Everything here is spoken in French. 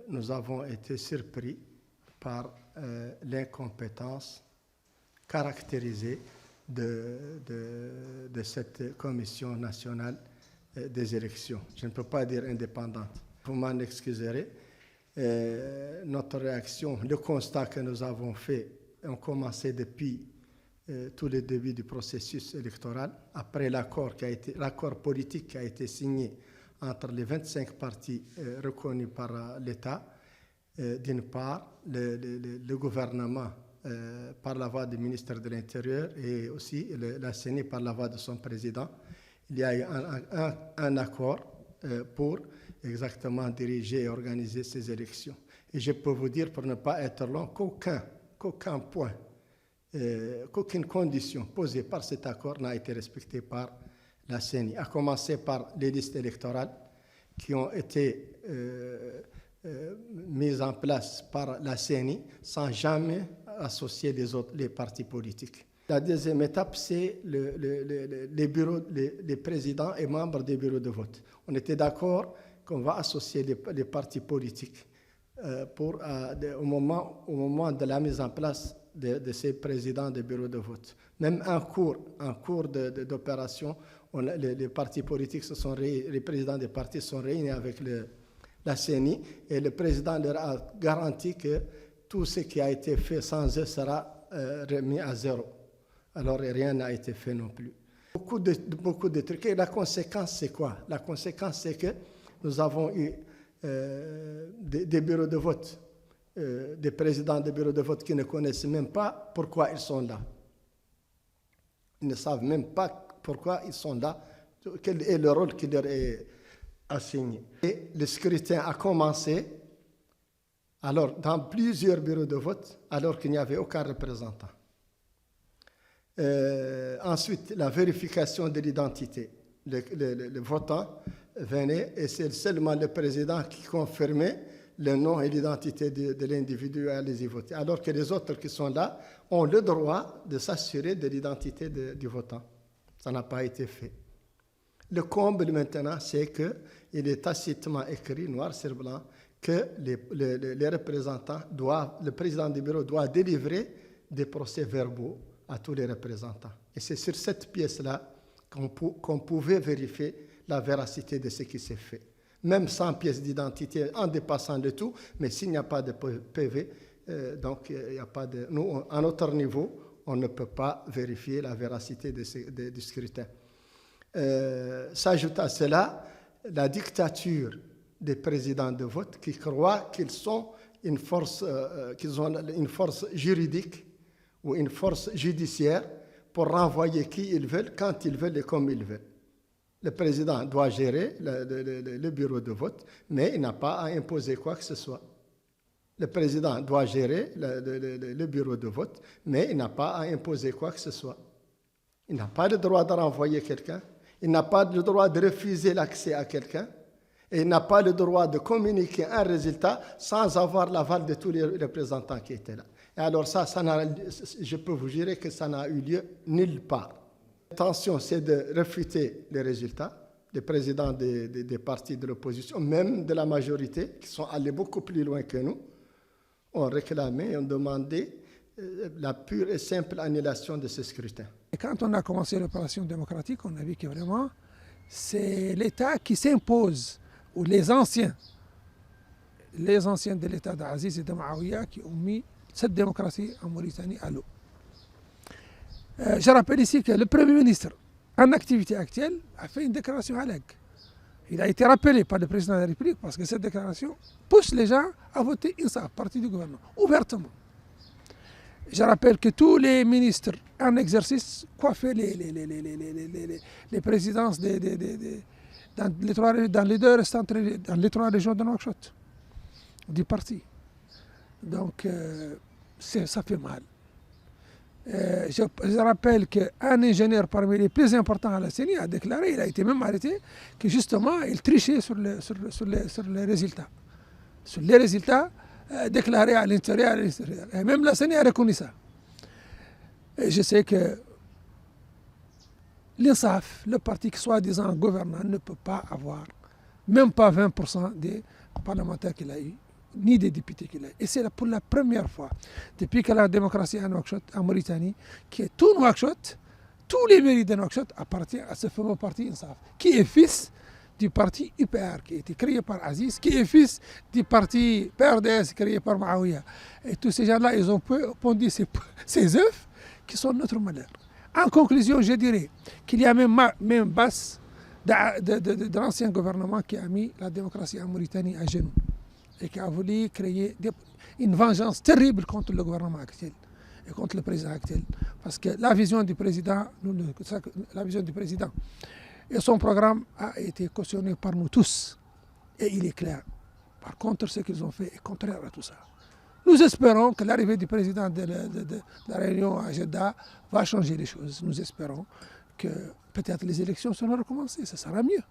nous avons été surpris par l'incompétence caractérisée de cette commission nationale des élections. Je ne peux pas dire indépendante. Vous m'en excuserez. Notre réaction, le constat que nous avons fait, ont commencé depuis tous les débuts du processus électoral, après l'accord politique qui a été signé entre les 25 partis reconnus par l'État. D'une part, le gouvernement par la voix du ministre de l'Intérieur et aussi la CENI par la voix de son président. Il y a eu un accord pour exactement diriger et organiser ces élections. Et je peux vous dire, pour ne pas être long, qu'aucun point, qu'aucune condition posée par cet accord n'a été respectée par la CENI, à commencer par les listes électorales qui ont été mises en place par la CENI sans jamais associer les partis politiques. La deuxième étape, c'est les présidents et membres des bureaux de vote. On était d'accord qu'on va associer les partis politiques au moment de la mise en place de ces présidents des bureaux de vote. Même en cours d'opération, les partis politiques les présidents des partis sont réunis avec la CENI et le président leur a garanti que tout ce qui a été fait sans eux sera remis à zéro. Alors rien n'a été fait non plus. Beaucoup de trucs. Et la conséquence, c'est quoi? La conséquence, c'est que nous avons eu des bureaux de vote, des présidents de bureaux de vote qui ne connaissent même pas pourquoi ils sont là. Ils ne savent même pas pourquoi ils sont là, quel est le rôle qui leur est assigné. Et le scrutin a commencé alors dans plusieurs bureaux de vote alors qu'il n'y avait aucun représentant. Ensuite, la vérification de l'identité. Le votant venait et c'est seulement le président qui confirmait le nom et l'identité de l'individu à les y voter. Alors que les autres qui sont là ont le droit de s'assurer de l'identité du votant. Ça n'a pas été fait. Le comble maintenant, c'est qu'il est tacitement écrit, noir sur blanc, que les représentants le président du bureau doit délivrer des procès-verbaux à tous les représentants. Et c'est sur cette pièce-là qu'on pouvait vérifier la véracité de ce qui s'est fait. Même sans pièce d'identité, en dépassant le tout, mais s'il n'y a pas de PV, donc il n'y a pas de... Nous, à notre niveau, on ne peut pas vérifier la véracité du scrutin. S'ajoute à cela la dictature des présidents de vote qui croient qu'ils ont une force juridique ou une force judiciaire pour renvoyer qui ils veulent, quand ils veulent et comme ils veulent. Le président doit gérer le bureau de vote, mais il n'a pas à imposer quoi que ce soit. Le président doit gérer le bureau de vote, mais il n'a pas à imposer quoi que ce soit. Il n'a pas le droit de renvoyer quelqu'un, il n'a pas le droit de refuser l'accès à quelqu'un, et il n'a pas le droit de communiquer un résultat sans avoir l'aval de tous les représentants qui étaient là. Et alors je peux vous jurer que ça n'a eu lieu nulle part. L'intention, c'est de refuter les résultats des présidents des partis de l'opposition, même de la majorité, qui sont allés beaucoup plus loin que nous, ont réclamé et ont demandé la pure et simple annulation de ce scrutin. Et quand on a commencé l'opération démocratique, on a vu que vraiment, c'est l'État qui s'impose, ou les anciens de l'État d'Aziz et de Maouia qui ont mis cette démocratie en Mauritanie à l'eau. Je rappelle ici que le Premier ministre, en activité actuelle, a fait une déclaration à l'EG. Il a été rappelé par le président de la République parce que cette déclaration pousse les gens à voter INSAF, parti du gouvernement, ouvertement. Je rappelle que tous les ministres en exercice coiffaient les présidences dans les trois régions de Nouakchott, du parti. Donc, ça fait mal. Je rappelle qu'un ingénieur parmi les plus importants à la CENI a déclaré, il a été même arrêté, que justement il trichait sur les résultats. Sur les résultats déclarés à l'intérieur et à l'extérieur. Et même la CENI a reconnu ça. Et je sais que l'INSAF, le parti qui soi-disant gouvernant, ne peut pas avoir même pas 20% des parlementaires qu'il a eu ni des députés qu'il a. Et c'est pour la première fois, depuis que la démocratie à Nouakchott, en Mauritanie, que tout Nouakchott, tous les mairies de Nouakchott appartiennent à ce fameux parti INSAF, qui est fils du parti UPR, qui a été créé par Aziz, qui est fils du parti PRDS, créé par Maouia. Et tous ces gens-là, ils ont pondu ces œufs qui sont notre malheur. En conclusion, je dirais qu'il y a même base de l'ancien gouvernement qui a mis la démocratie en Mauritanie à genoux et qui a voulu créer une vengeance terrible contre le gouvernement actuel et contre le président actuel. Parce que la vision du président et son programme a été cautionné par nous tous. Et il est clair. Par contre, ce qu'ils ont fait est contraire à tout ça. Nous espérons que l'arrivée du président de la Réunion à Jeddah va changer les choses. Nous espérons que peut-être les élections seront recommencées. Ça sera mieux.